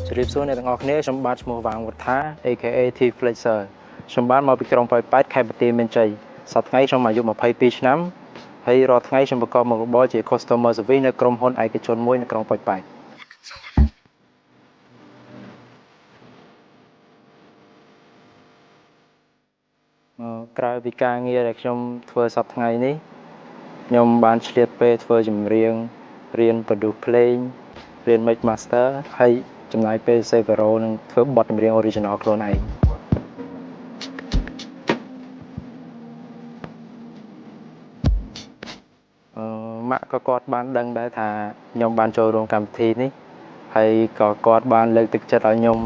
ជម្រាបសួរអ្នកទាំងអស់គ្នាខ្ញុំបាទឈ្មោះវ៉ាងវុធា AKA T Flexer ខ្ញុំបានមកពីក្រុងប៉ោយប៉ែតខេត្តបន្ទាយមានជ័យសប្តាហ៍ថ្ងៃខ្ញុំអាយុ22ឆ្នាំហើយរាល់ថ្ងៃខ្ញុំប្រកបមុខរបរជា Customer Service នៅក្រុមហ៊ុនឯកជនមួយនៅក្រុងប៉ោយប៉ែតក្រៅពីការងារដែលខ្ញុំធ្វើសប្តាហ៍ថ្ងៃនេះខ្ញុំបានឆ្លៀតពេលធ្វើចម្រៀងរៀនប្រឌូសភ្លេងរៀន Mix Master ហើយចំណាយពេល Severo នឹងធ្វើបទចម្រៀង Original ខ្លួនឯងម៉ាក់ក៏គាត់បានដឹងដែរថាខ្ញុំបានចូលរួមកម្មវិធីនេះហើយក៏គាត់បានលើកទឹកចិត្តឲ្យខ្ញុំ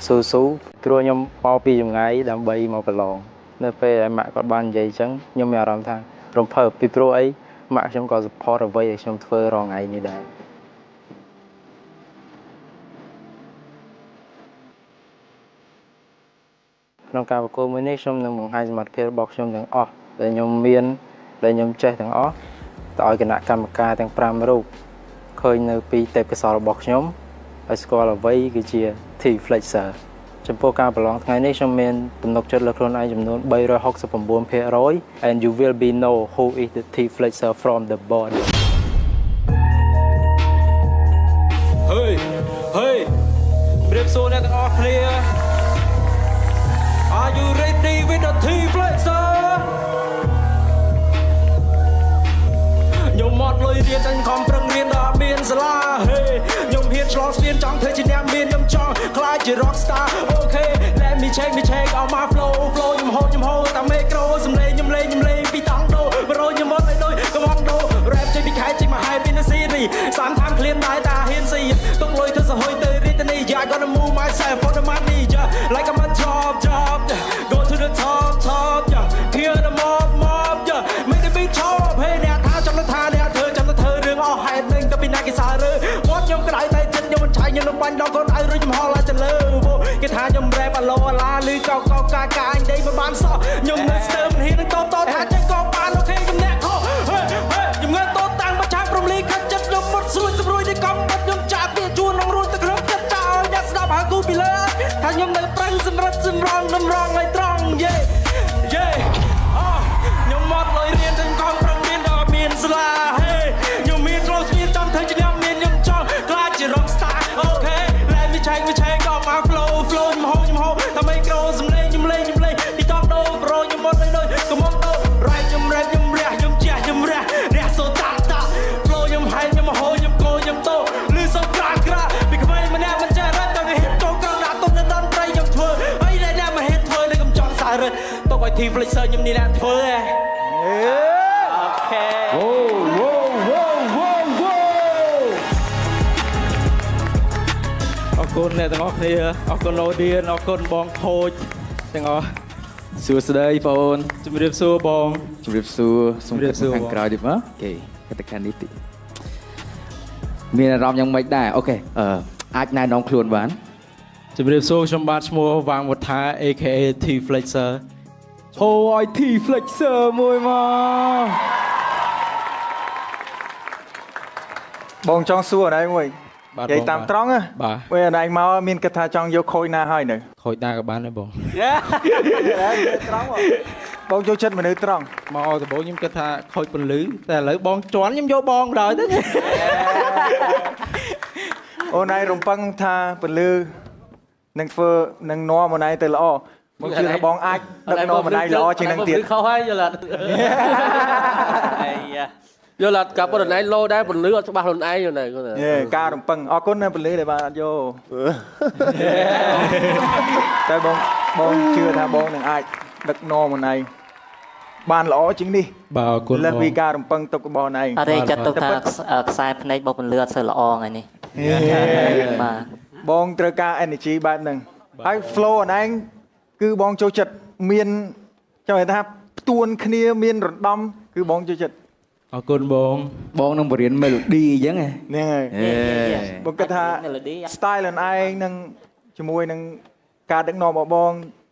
ស៊ូព្រោះខ្ញុំមកពីចម្ងាយដើម្បីមកប្រឡងនៅពេលដែលម៉ាក់គាត់បាននិយាយអញ្ចឹងខ្ញុំមានអារម្មណ៍ថារំភើបពីព្រោះអីម៉ាក់ខ្ញុំក៏ support អ្វីដែលខ្ញុំធ្វើរាល់ថ្ងៃនេះដែរក្នុងការប្រកួតមួយនេះខ្ញុំនឹងបង្ហាញសមត្ថភាពរបស់ខ្ញុំទាំងអស់ដែលខ្ញុំមានដែលខ្ញុំចេះទាំងអស់ទៅឲ្យគណៈកម្មការទាំង5រូបឃើញនៅពីទេពកោសល្យរបស់ខ្ញុំហើយស្គាល់អ្វីគឺជា T Flexer ចំពោះការប្រឡងថ្ងៃនេះខ្ញុំមានទំនុកចិត្តលើខ្លួនឯងចំនួន 369% and you will be know who is the T Flexer from the body Hey ប្រៀបសួរអ្នកទាំងអស់គ្នា Are you ready with the T Flexer ខ្ញុំមកលុយរៀនចាញ់ខំប្រឹងរៀនដល់មានសាលាខ្ញុំហ៊ានឆ្លងស្ពានចង់ធ្វើជាអ្នកមានខ្ញុំចង់ខ្លាចជា rock star Okay let me check all my flow ខ្ញុំហូតតាមមេក្រូសំឡេងខ្ញុំលេងពីតង់ដូបរោខ្ញុំមកឲ្យដូចកំងដូ rap ចេញពីខែចេញមកហើយពីនៅស៊ីរីសានតាមឃ្លានដែរតាហ៊ានស៊ីទុកលុយធ្វើសហុយទៅរាជធានី I gonna move myself for the money like I'm a job go to the top hear the mob make the beat chop hey អ្នកថាចាំទៅថាអ្នកធ្វើចាំទៅធ្វើរឿងអស់ហេតុនឹងទៅពីណាគេសាររើមកខ្ញុំក្តៅតែចិត្តខ្ញុំមិនឆាយខ្ញុំនឹងបាញ់ដល់កូនដៅរួចចំហល់ទៅលើគេថាខ្ញុំ rap អាឡូអាឡាលឺកោកាអញដេកមិនបានសោះខ្ញុំនៅស្ទើមិនហ៊ាននឹងតថាចេះក៏បានអូខេខ្ញុំអ្នកខុសខ្ញុំងើតតាំងមកចាំព្រមលីខាត់ចិត្តខ្ញុំមុតស្រួយស្រួយនេះកំបាត់ខ្ញុំចាក់ពីជួនក្នុងរួនទៅក្នុងចិត្តចោលអ្នកស្ដាប់ហៅគូពីលើថាខ្ញុំនៅប្រឹងសម្រិតសម្រងដំរងឲ្យត្រង់យេខ្ញុំមកលុយរៀនទាំងកំប្រឹងរៀនដល់មានសាលាខ្ញុំមានគ្រូស្មានចាំធ្វើជាអ្នកមានខ្ញុំចង់ខ្លាចជា rock star Okay let me check all my flow ខ្ញុំហូតតាមមីក្រូសំឡេងខ្ញុំលេងទីតង់ដូប្រូខ្ញុំមកដូចកំងដូ right ខ្ញុំ rap ខ្ញុំរះខ្ញុំជះខ្ញុំរះសូតា flow ខ្ញុំហែកខ្ញុំហូរខ្ញុំគោខ្ញុំតោលឺសូក្រាពីក្មេងម្នាក់មិនចេះរត់តែហ៊ានចូលក្រំដាក់ទុំនៅដល់ត្រីខ្ញុំធ្វើហើយអ្នកមកហ៊ានធ្វើនៅកំចង់សាររត់ទុកឲ្យ T Flexer ខ្ញុំនេះអ្នកធ្វើអូខេអរគុណអ្នកទាំងអស់គ្នាអរគុណអូឌៀនអរគុណបងខូចទាំងអស់សួស្តីបងអូនជំរាបសួរបងជំរាបសួរសូមខាងក្រោយទៀតមកអូខេកតកានេះតិមានអារម្មណ៍យ៉ាងម៉េចដែរអូខេអាចណែនាំខ្លួនបានជំរាបសួរខ្ញុំបាទឈ្មោះវ៉ាងវុធា AKA T Flexer ហូឲ្យ T Flexer មួយមកបងចង់សួរអីមួយនិយាយតាមត្រង់ពេលអីមកមានគិតថាចង់យកខូចណាហើយនៅខូចណាក៏បានដែរបងត្រង់បងចូលចិត្តមនុស្សត្រង់មកដំបូងខ្ញុំគិតថាខូចពន្លឺតែឥឡូវបងជន់ខ្ញុំយកបងបណ្ដោយទៅអូនឯងរំពឹងថាពន្លឺនឹងធ្វើនឹងនាំអូនឯងទៅល្អបងជឿថាបងអាចដឹកនាំអូនឯងល្អជាងនឹងទៀតខុសហើយយល់អត់យល់អត់កាប់ខ្លួនឯងលោដែរពន្លឺអត់ច្បាស់ខ្លួនឯងយល់ទេការរំពឹងអរគុណណាពន្លឺដែលបានអត់យកតែបងជឿថាបងនឹងអាចដឹកនាំអូនឯងបានល្អជាងនេះបាទអរគុណលើសពីការរំពឹងទុករបស់អូនឯងអរេចាត់ទុកថាខ្សែភ្នែករបស់ពន្លឺអត់សូវល្អថ្ងៃនេះបាទបងត្រូវការ energy បែបហ្នឹងហើយ flow អូនឯងគឺបងចូលចិត្តមានចាំនិយាយថាផ្ទួនគ្នាមានរំដំគឺបងចូលចិត្តអរគុណបងនឹងបរៀន melody អញ្ចឹងហ្នឹងហើយបងគិតថា style អូនឯងនឹងជាមួយនឹងការដឹកនាំរបស់បង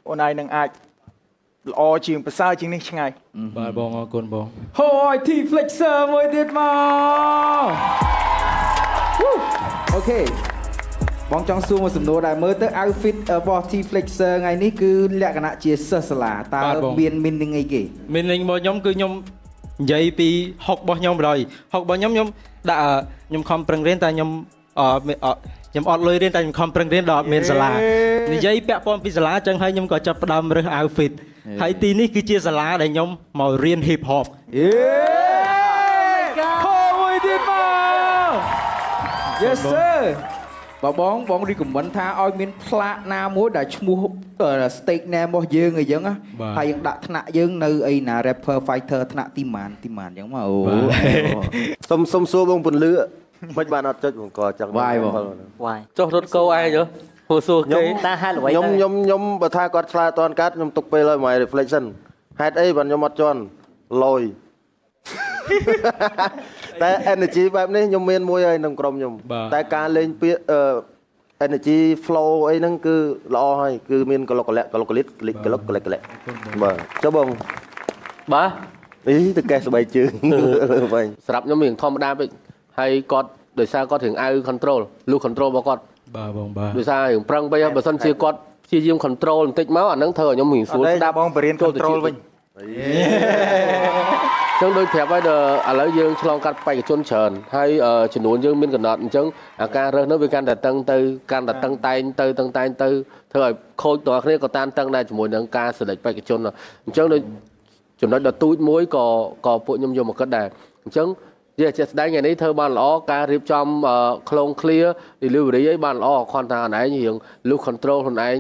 អូនឯងនឹងអាចល្អជាងប្រសើរជាងនេះឆ្ងាយបាទបងអរគុណបងហូយ T Flexer មួយទៀតមកអូខេ បងចង់សួរមួយសំណួរដែរមើលទៅ outfit របស់ T Flexer ថ្ងៃនេះគឺលក្ខណៈជាសិស្សសាលាតើមាន meaning អីគេ meaning របស់ខ្ញុំគឺខ្ញុំនិយាយពីហុករបស់ខ្ញុំបណ្ដោយហុករបស់ខ្ញុំដាក់ខ្ញុំខំប្រឹងរៀនតែខ្ញុំខ្ញុំអត់លុយរៀនតែខ្ញុំខំប្រឹងរៀនដល់អត់មានសាលានិយាយពាក់ព័ន្ធពីសាលាចឹងហើយខ្ញុំក៏ចាប់ផ្ដើមរើស outfit ហើយទីនេះគឺជាសាលាដែលខ្ញុំមករៀន hip hop មួយទៀតមក Yes sir បង recommend ថាឲ្យមានផ្លាកណាមួយដែលឈ្មោះ stake name របស់យើងអីចឹងណាហើយយើងដាក់ថ្នាក់យើងនៅអីណា rapper fighter ថ្នាក់ទីម៉ានចឹងមកអូ សុំសួរបងពន្លឺមិនបានអត់ចុចបងក៏ចង់ វាយបង វាយ ចុះរត់គោឯងហ៎ហួសសួរគេ តាហេតុអ្វី ខ្ញុំបើថាគាត់ឆ្លើយអត់ទាន់កាត់ខ្ញុំទុកពេលឲ្យមក reflection ហេតុអីបានខ្ញុំអត់ជន់លយតែ energy បែបនេះខ្ញុំមានមួយហើយក្នុងក្រុមខ្ញុំតែការលេងពាក្យenergy flow អីហ្នឹងគឺល្អហើយគឺមានកលុកកលិតបាទចុះបង បាទ អីទៅកេះស្បែកជើងវិញ សម្រាប់ខ្ញុំវាធម្មតាពេកហើយគាត់ដោយសារគាត់រឿងអាវ control លុះ control របស់គាត់ បាទបងបាទ ដោយសាររឿងប្រឹងពេកបើសិនជាគាត់ព្យាយាម control បន្តិចមកអាហ្នឹងធ្វើឲ្យខ្ញុំរៀងស្រួលស្ដាប់ បងបរៀន control វិញ ចឹងដូចប្រាប់ហើយឥឡូវយើងឆ្លងកាត់បេក្ខជនច្រើនហើយចំនួនយើងមានកំណត់អញ្ចឹងអាការរើសនោះវាកាន់តែតឹងទៅកាន់តែតឹងតែងទៅធ្វើឲ្យខូចតើគ្នាក៏តានតឹងដែរជាមួយនឹងការសេលេចបេក្ខជនអញ្ចឹងដូចចំណុចដ៏ទូចមួយក៏ពួកខ្ញុំយកមកគិតដែរអញ្ចឹងជាជាក់ស្ដែងថ្ងៃនេះធ្វើបានល្អការរៀបចំខ្លង clear delivery អីបានល្អគ្រាន់តែអនឯងរៀង look control ខ្លួនឯង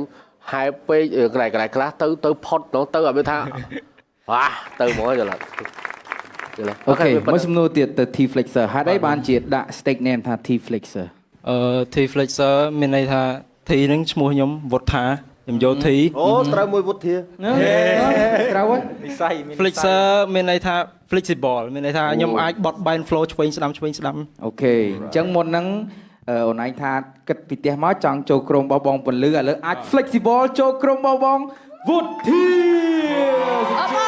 ហែបពេកកន្លែងខ្លះទៅផុតទៅឲ្យវាថាវ៉ាទៅហ្មងចុះអូខេមួយសំណួរទៀតទៅ T Flexer ហេតុអីបានជាដាក់ stake name ថា T Flexer T Flexer មានន័យថា T ហ្នឹងឈ្មោះខ្ញុំវុធាខ្ញុំយក T អូត្រូវមួយវុធា ត្រូវហើយ Flexer មានន័យថា flexible មានន័យថាខ្ញុំអាចបត់បែន flow ឆ្វេងស្ដាំអូខេអញ្ចឹងមុនហ្នឹងអូនឯងថាគិតពីផ្ទះមកចង់ចូលក្រុមរបស់បងពន្លឺឥឡូវអាច flexible ចូលក្រុមរបស់បងវុធា